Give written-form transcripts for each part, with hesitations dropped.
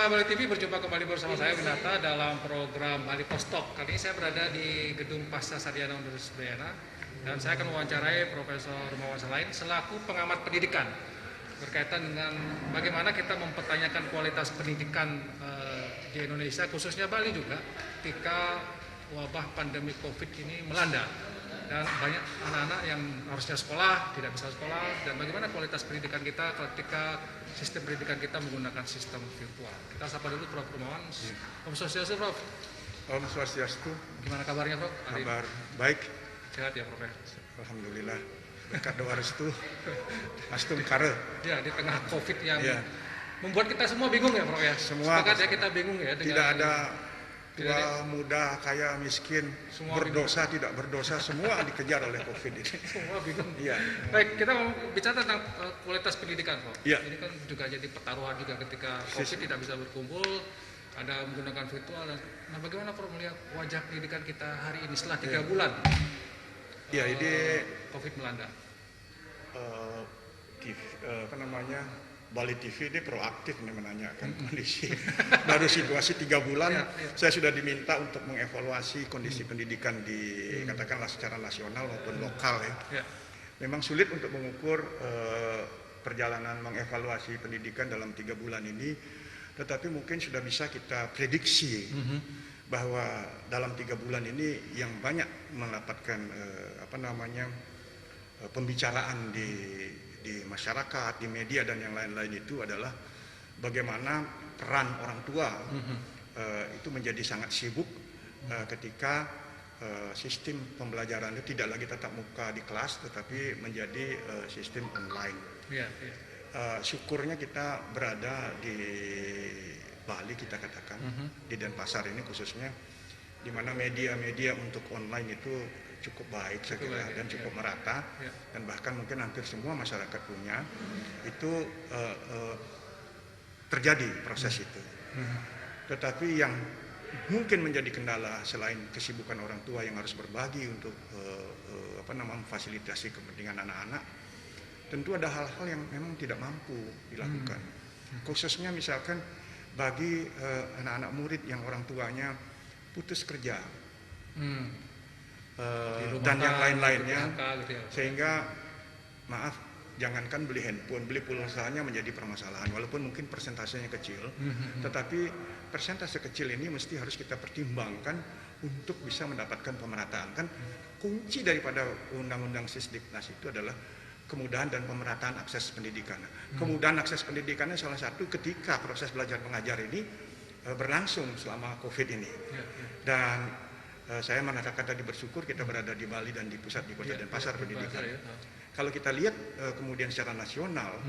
Pemirsa Bali TV, berjumpa kembali bersama saya Winata dalam program Bali Post Talk. Kali ini saya berada di Gedung Pasca Sarjana Universitas Udayana dan saya akan mewawancarai Profesor Rumawan Salahin selaku pengamat pendidikan berkaitan dengan bagaimana kita mempertanyakan kualitas pendidikan di Indonesia, khususnya Bali juga, ketika wabah pandemi COVID ini melanda. Dan banyak anak-anak yang harusnya sekolah, tidak bisa sekolah, dan bagaimana kualitas pendidikan kita ketika sistem pendidikan kita menggunakan sistem virtual. Kita sapa dulu Prof. Rumawan. Om Swastiastu, Prof. Om Swastiastu. Gimana kabarnya, Prof? Kabar baik. Sehat ya, Prof? Alhamdulillah. Berkat doa restu. Astum kare. Ya, di tengah COVID yang membuat kita semua bingung ya, Prof ya. Semua sepakat ya, kita bingung ya. Tidak ada tua, muda, kaya, miskin, semua berdosa, bingung. Tidak berdosa, semua dikejar oleh COVID ini. Semua bingung. Iya. Baik, kita mau bicara tentang kualitas pendidikan, Prof. Ya. Ini kan juga jadi pertaruhan juga ketika COVID tidak bisa berkumpul, ada menggunakan virtual. Nah, bagaimana Prof melihat wajah pendidikan kita hari ini setelah 3 bulan? Ya, ini COVID melanda. Bali TV ini proaktif nih menanyakan kondisi baru situasi 3 bulan. Saya sudah diminta untuk mengevaluasi kondisi pendidikan di katakanlah secara nasional maupun lokal ya. Memang sulit untuk mengukur perjalanan mengevaluasi pendidikan dalam 3 bulan ini, tetapi mungkin sudah bisa kita prediksi bahwa dalam 3 bulan ini yang banyak mendapatkan pembicaraan di masyarakat, di media dan yang lain-lain itu adalah bagaimana peran orang tua itu menjadi sangat sibuk ketika sistem pembelajaran itu tidak lagi tatap muka di kelas tetapi menjadi sistem online. Syukurnya kita berada di Bali, kita katakan di Denpasar ini khususnya, di mana media-media untuk online itu cukup baik saya kira dan cukup merata dan bahkan mungkin hampir semua masyarakat punya itu terjadi proses itu. Tetapi yang mungkin menjadi kendala selain kesibukan orang tua yang harus berbagi untuk memfasilitasi kepentingan anak-anak, tentu ada hal-hal yang memang tidak mampu dilakukan. Khususnya misalkan bagi anak-anak murid yang orang tuanya putus kerja. Dan yang lain-lainnya, sehingga maaf, jangankan beli handphone, beli pulsanya menjadi permasalahan, walaupun mungkin persentasenya kecil, tetapi persentase kecil ini mesti harus kita pertimbangkan untuk bisa mendapatkan pemerataan. Kan kunci daripada Undang-Undang Sisdiknas itu adalah kemudahan dan pemerataan akses pendidikan. Kemudahan akses pendidikannya salah satu ketika proses belajar mengajar ini berlangsung selama COVID ini. Dan saya mengatakan tadi bersyukur kita berada di Bali dan di pusat di kota Denpasar pendidikan. Kalau kita lihat kemudian secara nasional,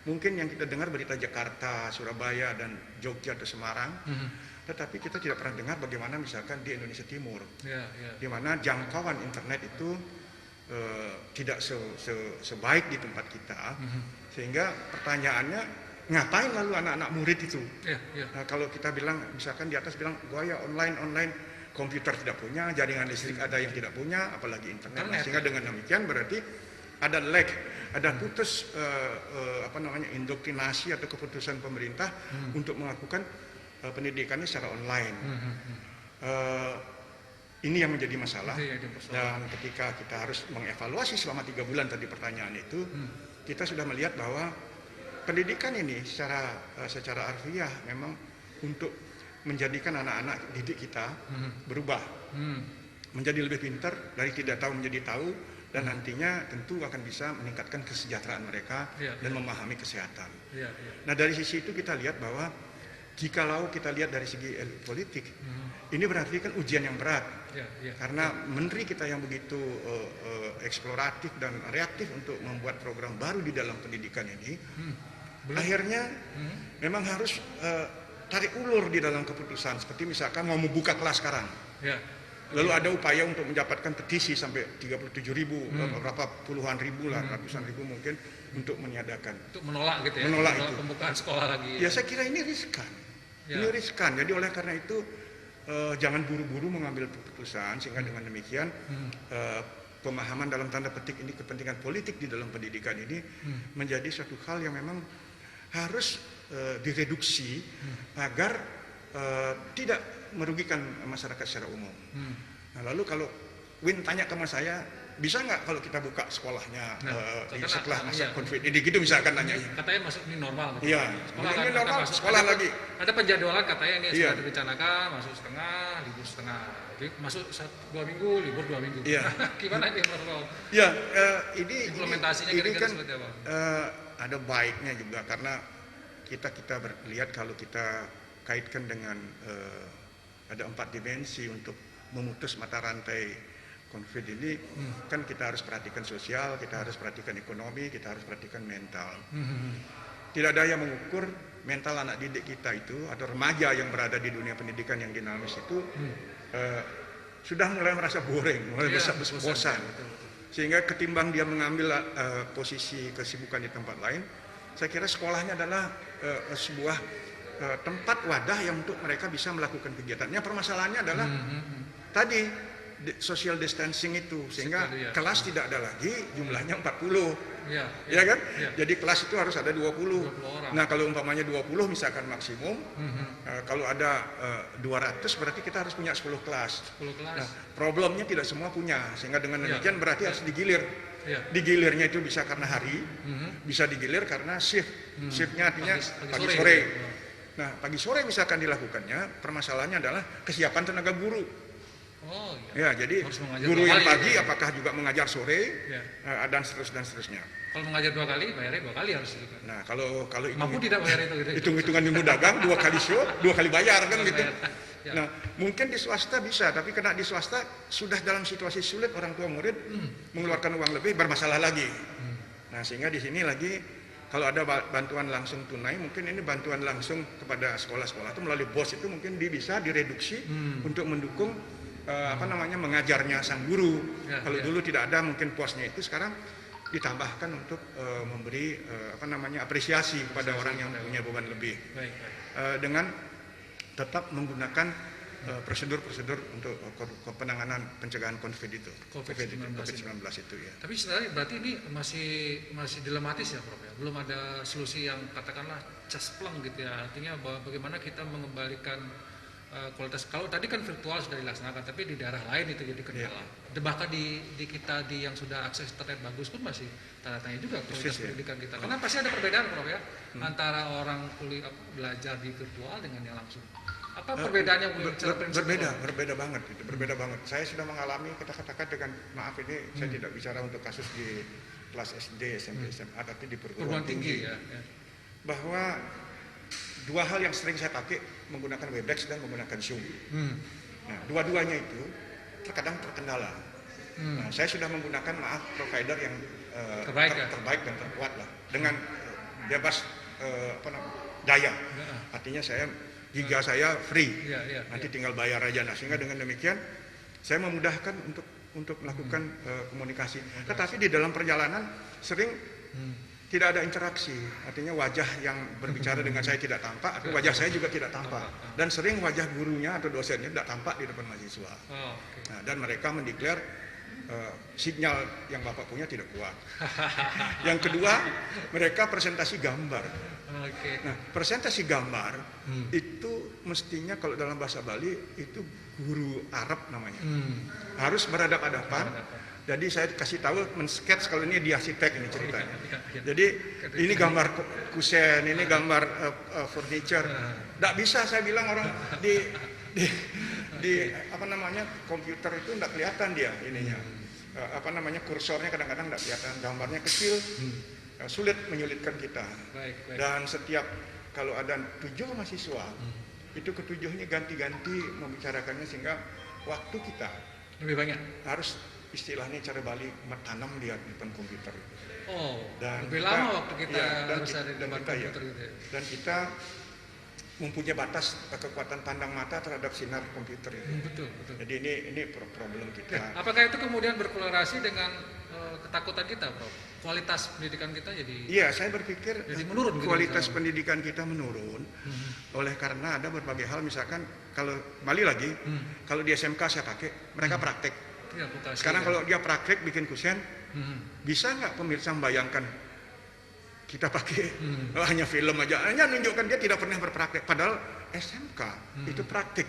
mungkin yang kita dengar berita Jakarta, Surabaya dan Jogja atau Semarang, tetapi kita tidak pernah dengar bagaimana misalkan di Indonesia Timur, di mana jangkauan internet itu tidak sebaik di tempat kita, sehingga pertanyaannya ngapain lalu anak-anak murid itu? Nah, kalau kita bilang misalkan di atas bilang gaya online, komputer tidak punya, jaringan listrik ada yang tidak punya, apalagi internet. Sehingga dengan demikian berarti ada lag, ada putus indoktrinasi atau keputusan pemerintah untuk melakukan pendidikannya secara online. Ini yang menjadi masalah. Dan ketika kita harus mengevaluasi selama 3 bulan tadi pertanyaan itu, kita sudah melihat bahwa pendidikan ini secara harfiah memang untuk menjadikan anak-anak didik kita berubah menjadi lebih pintar, dari tidak tahu menjadi tahu, dan nantinya tentu akan bisa meningkatkan kesejahteraan mereka dan memahami kesehatan. Nah, dari sisi itu kita lihat bahwa jikalau kita lihat dari segi elit politik, ini berarti kan ujian yang berat karena menteri kita yang begitu eksploratif dan reaktif untuk membuat program baru di dalam pendidikan ini akhirnya memang harus tarik ulur di dalam keputusan, seperti misalkan mau membuka kelas sekarang. Lalu ada upaya untuk mendapatkan petisi sampai 37.000, berapa puluhan ribu lah, ratusan ribu mungkin, untuk meniadakan. Untuk menolak gitu ya? Menolak itu. Pembukaan sekolah lagi. Ya saya kira ini riskan. Ini riskan, jadi oleh karena itu jangan buru-buru mengambil keputusan, sehingga dengan demikian pemahaman dalam tanda petik ini kepentingan politik di dalam pendidikan ini menjadi suatu hal yang memang harus direduksi agar tidak merugikan masyarakat secara umum. Nah, lalu kalau Win tanya ke mas saya, bisa nggak kalau kita buka sekolahnya setelah masa COVID ini gitu misalkan nanya. Katanya masuk ini normal. Iya, ini normal, sekolah lagi. Ada penjadwalan katanya ini sudah direncanakan, masuk setengah, libur setengah. Masuk 2 minggu, libur 2 minggu. Iya. Gimana ini Prof? Ya, ini implementasinya kira-kira seperti apa? Ada baiknya juga karena kita lihat kalau kita kaitkan dengan ada 4 dimensi untuk memutus mata rantai COVID ini, kan kita harus perhatikan sosial, kita harus perhatikan ekonomi, kita harus perhatikan mental. Tidak ada yang mengukur mental anak didik kita itu atau remaja yang berada di dunia pendidikan yang dinamis itu sudah mulai merasa boring, mulai bosan. Sehingga ketimbang dia mengambil posisi kesibukan di tempat lain, saya kira sekolahnya adalah sebuah tempat wadah yang untuk mereka bisa melakukan kegiatannya. Permasalahannya adalah tadi social distancing itu, sehingga kelas tidak ada lagi, jumlahnya 40. Ya kan? Jadi kelas itu harus ada 20 orang. Nah, kalau umpamanya 20 misalkan maksimum, kalau ada 200 berarti kita harus punya 10 kelas. Nah, problemnya tidak semua punya, sehingga dengan demikian berarti harus digilir. Digilirnya itu bisa karena hari, bisa digilir karena shift. Shiftnya artinya pagi sore. Nah, pagi sore misalkan dilakukannya, permasalahannya adalah kesiapan tenaga guru. Ya, jadi guru yang pagi apakah juga mengajar sore, dan seterusnya. Kalau mengajar 2 kali, bayarnya 2 kali harus gitu. Nah, kalau mampu tidak bayar itu gitu. Hitung-hitungan ilmu dagang 2 kali show, 2 kali bayar kan gitu. Nah, mungkin di swasta bisa, tapi kena di swasta sudah dalam situasi sulit, orang tua murid mengeluarkan uang lebih, bermasalah lagi. Nah, sehingga di sini lagi kalau ada bantuan langsung tunai, mungkin ini bantuan langsung kepada sekolah-sekolah itu melalui BOS itu mungkin bisa direduksi untuk mendukung mengajarnya sang guru. Kalau dulu tidak ada mungkin posnya itu, sekarang ditambahkan untuk memberi apresiasi kepada orang yang punya beban lebih. Dengan tetap menggunakan prosedur-prosedur untuk penanganan pencegahan COVID-19 itu ya. Tapi sebenarnya berarti ini masih dilematis ya Prof ya. Belum ada solusi yang katakanlah caspleng gitu ya. Artinya bahwa bagaimana kita mengembalikan kualitas. Kalau tadi kan virtual sudah dilaksanakan, tapi di daerah lain itu jadi kendala. Bahkan di kita yang sudah akses internet bagus pun masih tanda tanya juga kualitas pendidikan kita. Karena pasti ada perbedaan Prof ya, antara orang belajar di virtual dengan yang langsung. Apa perbedaannya? Berbeda banget. Saya sudah mengalami, kita katakan dengan maaf ini saya tidak bicara untuk kasus di kelas SD, SMP, SMA, tapi di perguruan tinggi. Bahwa 2 hal yang sering saya pakai, menggunakan Webex dan menggunakan Zoom. Nah, dua-duanya itu terkadang terkendala. Nah, saya sudah menggunakan provider yang terbaik dan terkuat lah, dengan bebas daya. Artinya giga saya free, nanti tinggal bayar aja. Nah, sehingga dengan demikian saya memudahkan untuk melakukan komunikasi. Tetapi di dalam perjalanan sering tidak ada interaksi, artinya wajah yang berbicara dengan saya tidak tampak, atau wajah saya juga tidak tampak, dan sering wajah gurunya atau dosennya tidak tampak di depan mahasiswa. Nah, dan mereka mendeklar sinyal yang Bapak punya tidak kuat. Yang kedua, mereka presentasi gambar. Nah, presentasi gambar itu mestinya kalau dalam bahasa Bali itu guru Arab namanya, harus berhadapan-hadapan. Jadi saya kasih tahu, men-sketch, kalau ini di arsitek ini ceritanya. Jadi ini gambar kusen, ini gambar furniture. Tidak bisa saya bilang orang di komputer itu tidak kelihatan dia ininya. Kursornya kadang-kadang tidak kelihatan, gambarnya kecil, sulit menyulitkan kita. Dan setiap kalau ada 7 mahasiswa, itu ketujuhnya ganti-ganti membicarakannya, sehingga waktu kita lebih banyak harus istilahnya cara Bali tanam dia di depan komputer. Dan lebih lama waktu kita harus ada di depan komputer gitu ya. Dan kita mempunyai batas kekuatan pandang mata terhadap sinar komputer itu. Betul. Jadi ini problem kita. Apakah itu kemudian berkorelasi dengan ketakutan kita, Prof? Kualitas pendidikan kita jadi? Iya, saya berpikir jadi menurun. Kualitas pendidikan kita menurun oleh karena ada berbagai hal. Misalkan kalau Bali lagi, kalau di SMK saya pakai, mereka praktek. Sekarang kalau dia praktek bikin kusen, bisa nggak pemirsa membayangkan kita pakai hanya film aja, hanya nunjukkan dia tidak pernah berpraktek. Padahal SMK itu praktik,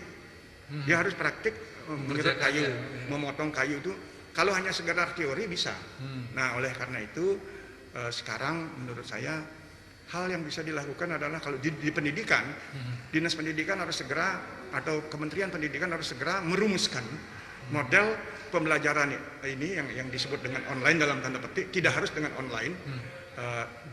dia harus praktik menggerut kayu, memotong kayu itu. Kalau hanya sekedar teori bisa. Nah, oleh karena itu sekarang menurut saya hal yang bisa dilakukan adalah kalau di pendidikan, dinas pendidikan harus segera atau Kementerian Pendidikan harus segera merumuskan model pembelajaran ini yang disebut dengan online dalam tanda petik, tidak harus dengan online.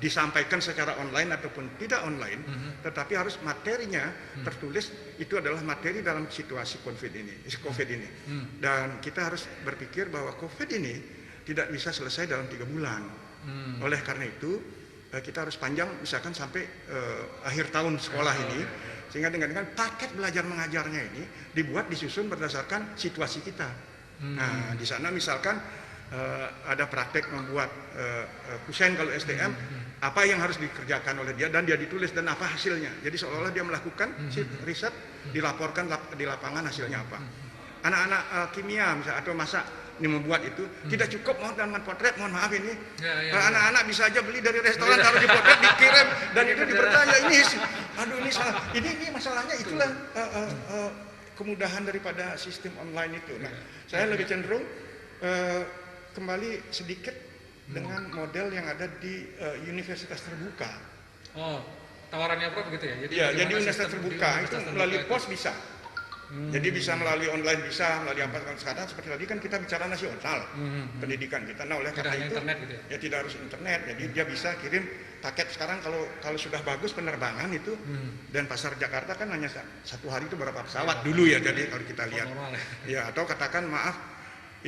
Disampaikan secara online ataupun tidak online, tetapi harus materinya tertulis itu adalah materi dalam situasi COVID ini. Dan kita harus berpikir bahwa COVID ini tidak bisa selesai dalam 3 bulan. Oleh karena itu kita harus panjang, misalkan sampai akhir tahun sekolah ini, sehingga dengan paket belajar mengajarnya ini disusun berdasarkan situasi kita. Nah, di sana misalkan ada praktek membuat kusen kalau STM, apa yang harus dikerjakan oleh dia dan dia ditulis dan apa hasilnya. Jadi seolah-olah dia melakukan riset, dilaporkan di lapangan hasilnya apa. Anak-anak kimia misalnya atau masak ini membuat itu tidak cukup dengan potret, mohon maaf ini. Anak-anak bisa aja beli dari restoran, taruh di potret, dikirim dan itu dipercaya ini. Aduh ini salah. Ini masalahnya itulah kemudahan daripada sistem online itu. Nah, saya lebih cenderung kembali sedikit dengan model yang ada di universitas terbuka. Oh, tawarannya Prof gitu ya? Jadi universitas terbuka itu melalui pos bisa. Jadi bisa melalui online, bisa melalui apa sekarang seperti tadi kan kita bicara nasional pendidikan kita. Nah, oleh karena itu internet gitu ya? Tidak harus internet. Jadi dia bisa kirim paket sekarang kalau sudah bagus penerbangan itu dan pasar Jakarta kan hanya satu hari itu berapa pesawat dulu ya. Jadi kalau kita lihat ya atau katakan maaf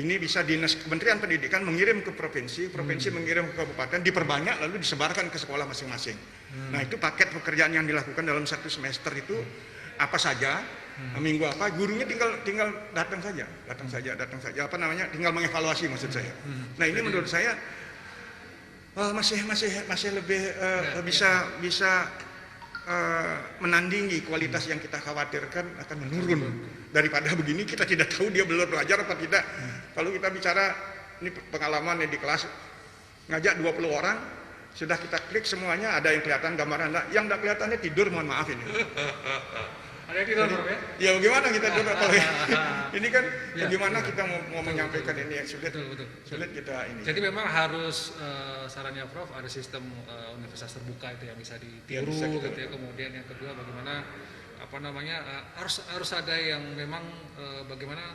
ini bisa dinas Kementerian Pendidikan mengirim ke provinsi mengirim ke kabupaten, diperbanyak lalu disebarkan ke sekolah masing-masing. Nah itu paket pekerjaan yang dilakukan dalam 1 semester itu apa saja, minggu apa, gurunya tinggal datang saja, apa namanya, tinggal mengevaluasi maksud saya. Nah ini menurut saya masih lebih bisa menandingi kualitas yang kita khawatirkan akan menurun daripada begini kita tidak tahu dia belum belajar apa tidak. Kalau kita bicara ini pengalaman di kelas ngajak 20 orang sudah kita klik semuanya ada yang kelihatan gambaran, yang tidak kelihatannya tidur, mohon maaf ini. Ada tidur ya? Ya bagaimana kita tidur kalau ini kan bagaimana kita mau menyampaikan ini yang sulit kita ini. Jadi memang harus sarannya Prof ada sistem universitas terbuka itu yang bisa ditiru gitu ya. Kemudian yang kedua bagaimana harus ada yang memang bagaimana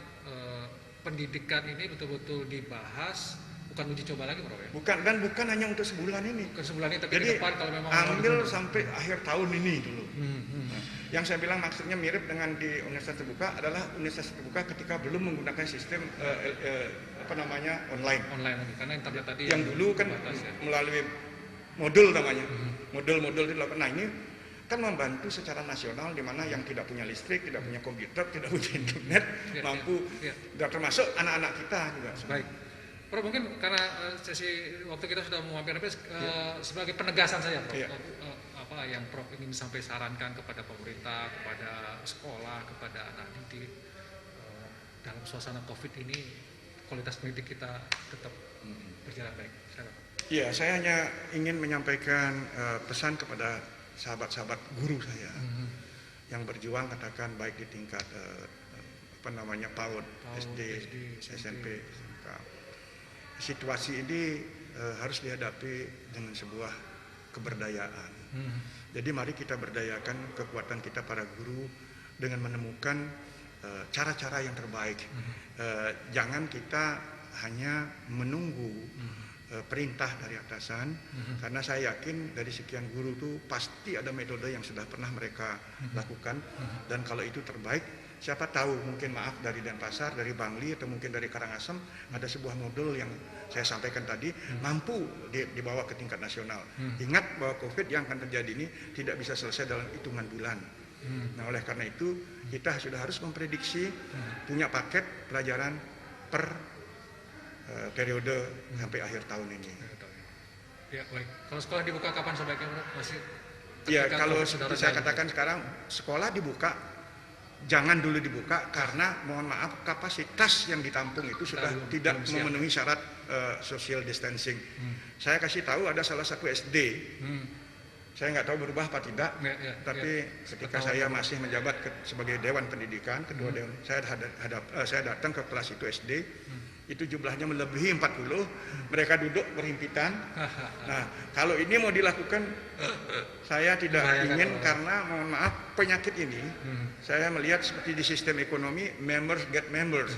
pendidikan ini betul-betul dibahas, bukan uji coba lagi Prof ya? Bukan hanya untuk sebulan ini. Bukan sebulan ini, tapi jadi, ke depan kalau memang ambil sampai akhir tahun ini dulu. Yang saya bilang maksudnya mirip dengan di universitas terbuka adalah universitas terbuka ketika belum menggunakan sistem online lagi karena internet tadi yang dulu kan melalui modul namanya. Modul-modul dilakukan. Nah ini kan membantu secara nasional di mana yang tidak punya listrik, tidak punya komputer, tidak punya internet mampu dan termasuk anak-anak kita juga. Baik. Prof mungkin karena sesi waktu kita sudah mau hampir sebagai penegasan saja Prof. Apa yang Prof ingin sampai sarankan kepada pemerintah, kepada sekolah, kepada anak didik dalam suasana COVID ini kualitas pendidik kita tetap berjalan baik. Iya, saya hanya ingin menyampaikan pesan kepada sahabat-sahabat guru saya yang berjuang katakan baik di tingkat PAUD, SD, SMP, SMK. Situasi ini harus dihadapi dengan sebuah keberdayaan. Jadi mari kita berdayakan kekuatan kita para guru dengan menemukan cara-cara yang terbaik. Jangan kita hanya menunggu perintah dari atasan, karena saya yakin dari sekian guru itu pasti ada metode yang sudah pernah mereka lakukan, dan kalau itu terbaik, siapa tahu mungkin dari Denpasar, dari Bangli, atau mungkin dari Karangasem ada sebuah modul yang saya sampaikan tadi mampu dibawa ke tingkat nasional. Ingat bahwa COVID yang akan terjadi ini tidak bisa selesai dalam hitungan bulan. Nah oleh karena itu kita sudah harus memprediksi punya paket pelajaran per periode sampai akhir tahun ini. Ya baik. Kalau sekolah dibuka kapan sebaiknya Masih? Ya kalau saya katakan sekarang sekolah dibuka jangan dulu dibuka karena mohon maaf kapasitas yang ditampung itu sudah tidak memenuhi syarat social distancing. Saya kasih tahu ada salah satu SD, saya nggak tahu berubah apa tidak, tapi ketika saya masih menjabat sebagai Dewan Pendidikan, ketua Dewan, saya datang ke kelas itu SD, itu jumlahnya melebihi 40, mereka duduk berhimpitan. Nah, kalau ini mau dilakukan, saya tidak ingin karena mohon maaf penyakit ini, saya melihat seperti di sistem ekonomi, members get members.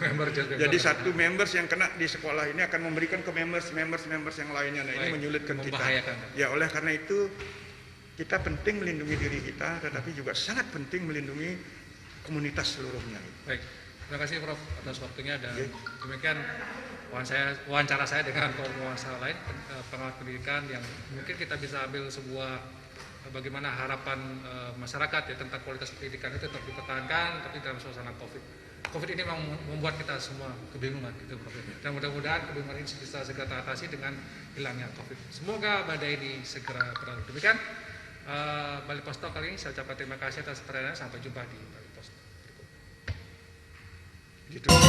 Jadi satu members yang kena di sekolah ini akan memberikan ke members yang lainnya. Nah, ini menyulitkan kita. Ya, oleh karena itu kita penting melindungi diri kita, tetapi juga sangat penting melindungi komunitas seluruhnya. Baik. Terima kasih Prof atas waktunya dan demikian wawancara saya dengan penguasa lain pengamat pendidikan yang mungkin kita bisa ambil sebuah bagaimana harapan masyarakat ya tentang kualitas pendidikan itu tetap dipertahankan tapi dalam suasana COVID ini memang membuat kita semua kebingungan gitu Prof. Dan mudah-mudahan kebingungan ini bisa segera teratasi dengan hilangnya COVID. Semoga badai ini segera berlalu. Demikian Bali Post Talk kali ini saya ucapkan terima kasih atas perhatiannya. Sampai jumpa di Bali Post Talk berikut. Gitu.